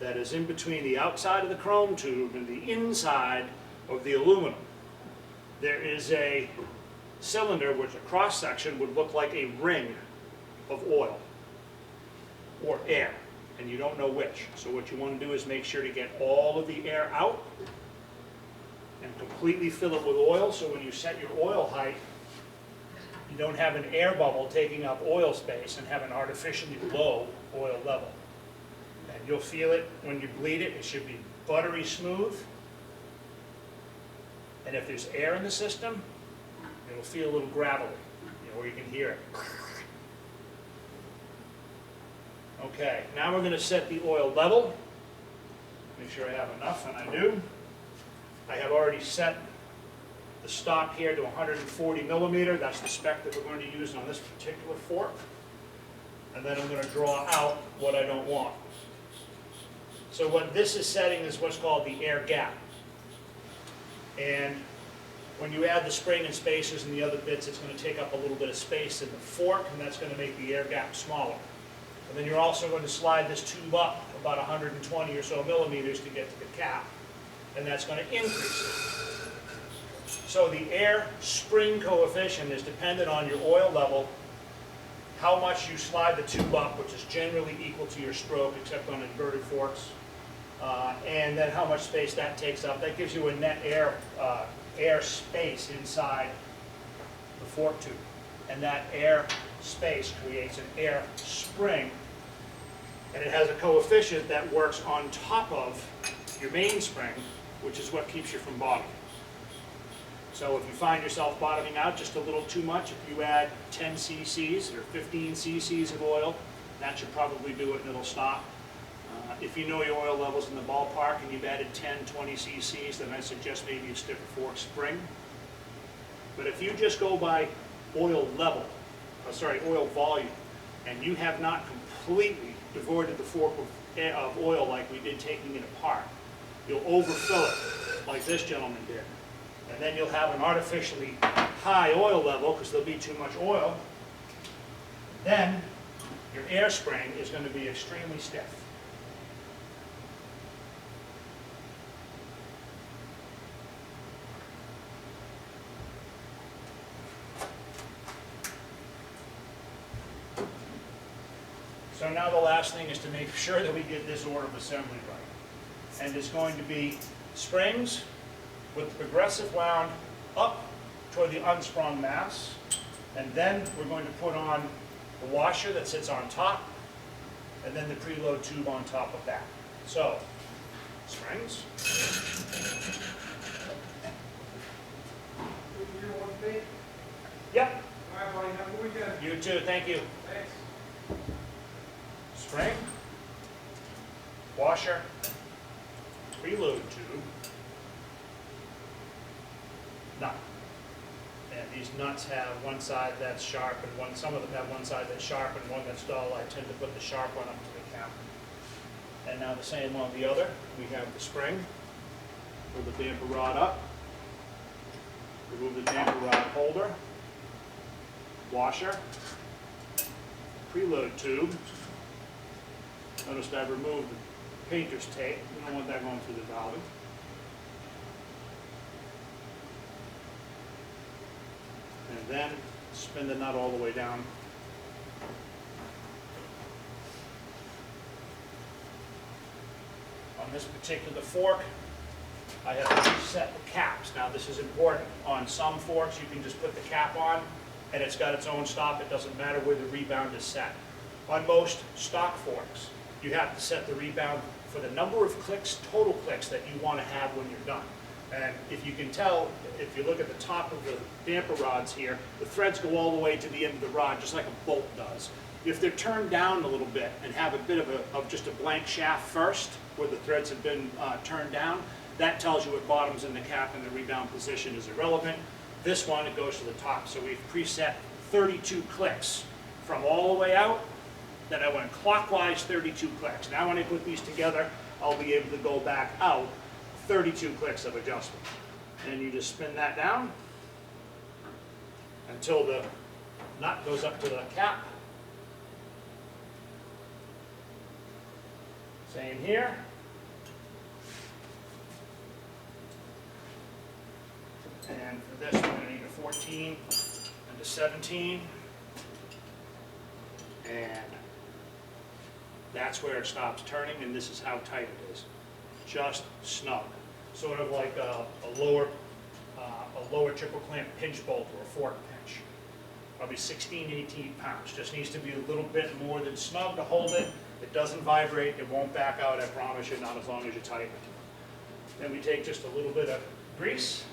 that is in between the outside of the chrome tube and the inside of the aluminum. There is a cylinder which a cross section would look like a ring of oil or air, and you don't know which. So what you want to do is make sure to get all of the air out and completely fill it with oil, so when you set your oil height, you don't have an air bubble taking up oil space and have an artificially low oil level. And you'll feel it when you bleed it. It should be buttery smooth. And if there's air in the system, it'll feel a little gravelly, or you can hear it. Okay, now we're going to set the oil level. Make sure I have enough, and I do. I have already set the stop here to 140 millimeter. That's the spec that we're going to use on this particular fork. And then I'm going to draw out what I don't want. So what this is setting is what's called the air gap. And when you add the spring and spacers and the other bits, it's going to take up a little bit of space in the fork, and that's going to make the air gap smaller. And then you're also going to slide this tube up about 120 or so millimeters to get to the cap, and that's going to increase it. So the air spring coefficient is dependent on your oil level, how much you slide the tube up, which is generally equal to your stroke, except on inverted forks, and then how much space that takes up. That gives you a net air space inside the fork tube. And that air space creates an air spring, and it has a coefficient that works on top of your mainspring, which is what keeps you from bottoming. So if you find yourself bottoming out just a little too much, if you add 10 cc's or 15 cc's of oil, that should probably do it and it'll stop. If you know your oil levels in the ballpark and you've added 10, 20 cc's, then I suggest maybe a stiffer fork spring. But if you just go by oil level, oil volume, and you have not completely devoided the fork of oil like we did taking it apart, you'll overfill it like this gentleman did. And then you'll have an artificially high oil level because there'll be too much oil. Then your air spring is going to be extremely stiff. So now the last thing is to make sure that we get this order of assembly right. And it's going to be springs with the progressive wound up toward the unsprung mass. And then we're going to put on the washer that sits on top, and then the preload tube on top of that. So, springs. Yep. All right, buddy. Have a good weekend. You too. Thank you. Thanks. Spring, washer, preload tube, nut. And these nuts have one side that's sharp and some of them have one side that's sharp and one that's dull. I tend to put the sharp one up to the cap. And now the same on the other. We have the spring, pull the damper rod up, remove the damper rod holder, washer, preload tube. Notice I've removed the painter's tape. We don't want that going through the valving. And then spin the nut all the way down. On this particular fork, I have reset the caps. Now this is important. On some forks you can just put the cap on and it's got its own stop. It doesn't matter where the rebound is set. On most stock forks, you have to set the rebound for the number of clicks, total clicks, that you want to have when you're done. And if you can tell, if you look at the top of the damper rods here, the threads go all the way to the end of the rod, just like a bolt does. If they're turned down a little bit and have a bit of just a blank shaft first, where the threads have been turned down, that tells you what bottoms in the cap and the rebound position is irrelevant. This one, it goes to the top. So we've preset 32 clicks from all the way out. Then I went clockwise 32 clicks. Now when I put these together, I'll be able to go back out 32 clicks of adjustment. And you just spin that down until the nut goes up to the cap. Same here. And for this, we're going to need a 14 and a 17. And that's where it stops turning, and this is how tight it is. Just snug. Sort of like a lower triple clamp pinch bolt or a fork pinch. Probably 16, 18 pounds. Just needs to be a little bit more than snug to hold it. It doesn't vibrate, it won't back out, I promise you, not as long as you tighten it. Then we take just a little bit of grease,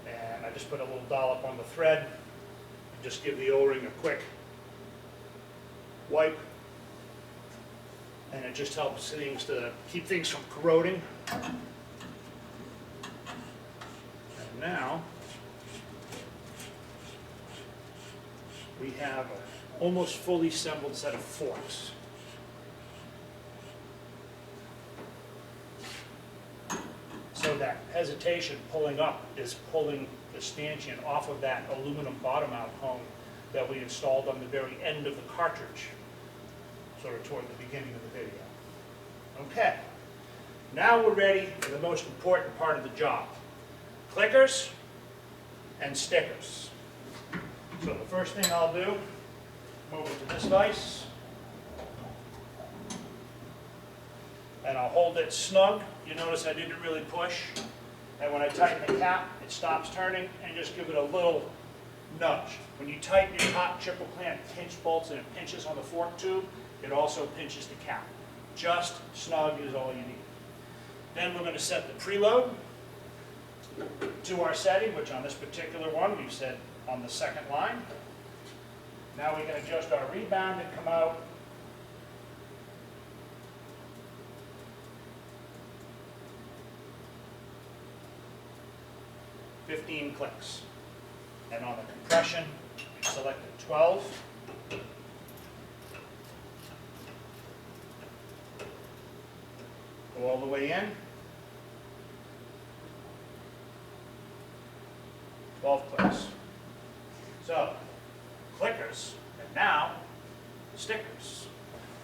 and I just put a little dollop on the thread, and just give the O-ring a quick wipe, and it just helps things to keep things from corroding. And now we have an almost fully assembled set of forks. So that hesitation pulling up is pulling the stanchion off of that aluminum bottom out hone that we installed on the very end of the cartridge, sort of toward the beginning of the video. Okay, now we're ready for the most important part of the job, clickers and stickers. So the first thing I'll do, move it to this vise, and I'll hold it snug. You notice I didn't really push, and when I tighten the cap, it stops turning, and just give it a little nudge. When you tighten your top triple clamp pinch bolts and it pinches on the fork tube, it also pinches the cap. Just snug is all you need. Then we're going to set the preload to our setting, which on this particular one we've set on the second line. Now we can adjust our rebound and come out. $15 clicks. And on the compression, we selected 12. Go all the way in. 12 clicks. So, clickers, and now stickers.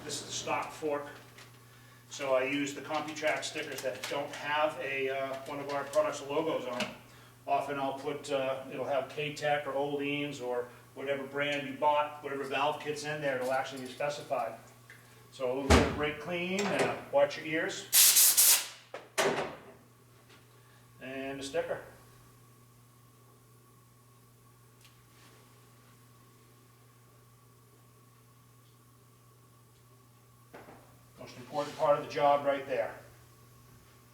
This is the stock fork. So I use the CompuTrack stickers that don't have a one of our products' logos on it. Often I'll put, it'll have K-Tech or Oleans or whatever brand you bought, whatever valve kit's in there, it'll actually be specified. So a little bit of brake clean, and watch your ears. And a sticker. Most important part of the job right there.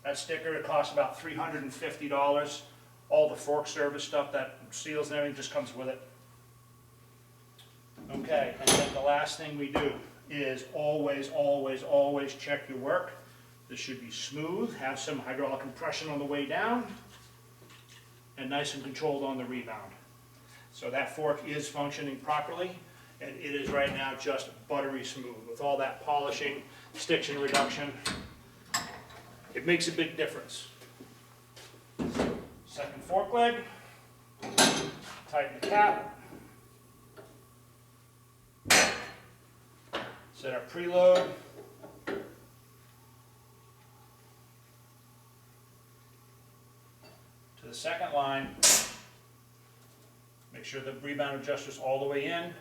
That sticker, it costs about $350. All the fork service stuff, that seals and everything, just comes with it. Okay, and then the last thing we do is always, always, always check your work. This should be smooth, have some hydraulic compression on the way down, and nice and controlled on the rebound. So that fork is functioning properly, and it is right now just buttery smooth. With all that polishing, stiction reduction, it makes a big difference. Second fork leg, tighten the cap, set our preload, to the second line, make sure the rebound adjuster's all the way in,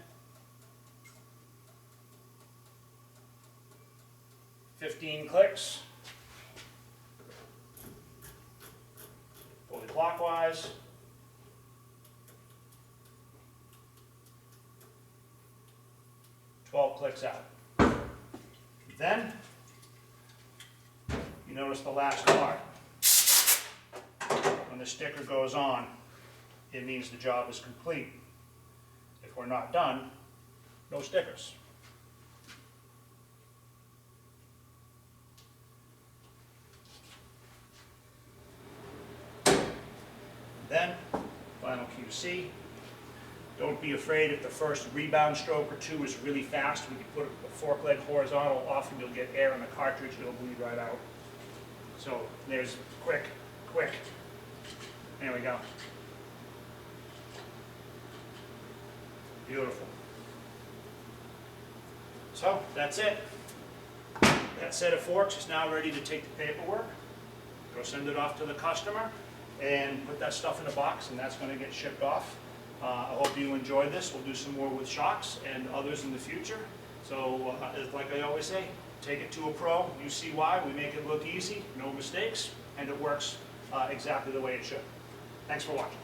15 clicks. Fully clockwise. $12 clicks out. Then, you notice the last part. When the sticker goes on, it means the job is complete. If we're not done, no stickers. Then, final QC. Don't be afraid if the first rebound stroke or two is really fast. When you put the fork leg horizontal, often you'll get air in the cartridge, it'll bleed right out. So there's quick, quick. There we go. Beautiful. So that's it. That set of forks is now ready to take the paperwork, go send it off to the customer, and put that stuff in a box, and that's going to get shipped off. I hope you enjoyed this. We'll do some more with shocks and others in the future. So like I always say, take it to a pro. You see why. We make it look easy, no mistakes, and it works exactly the way it should. Thanks for watching.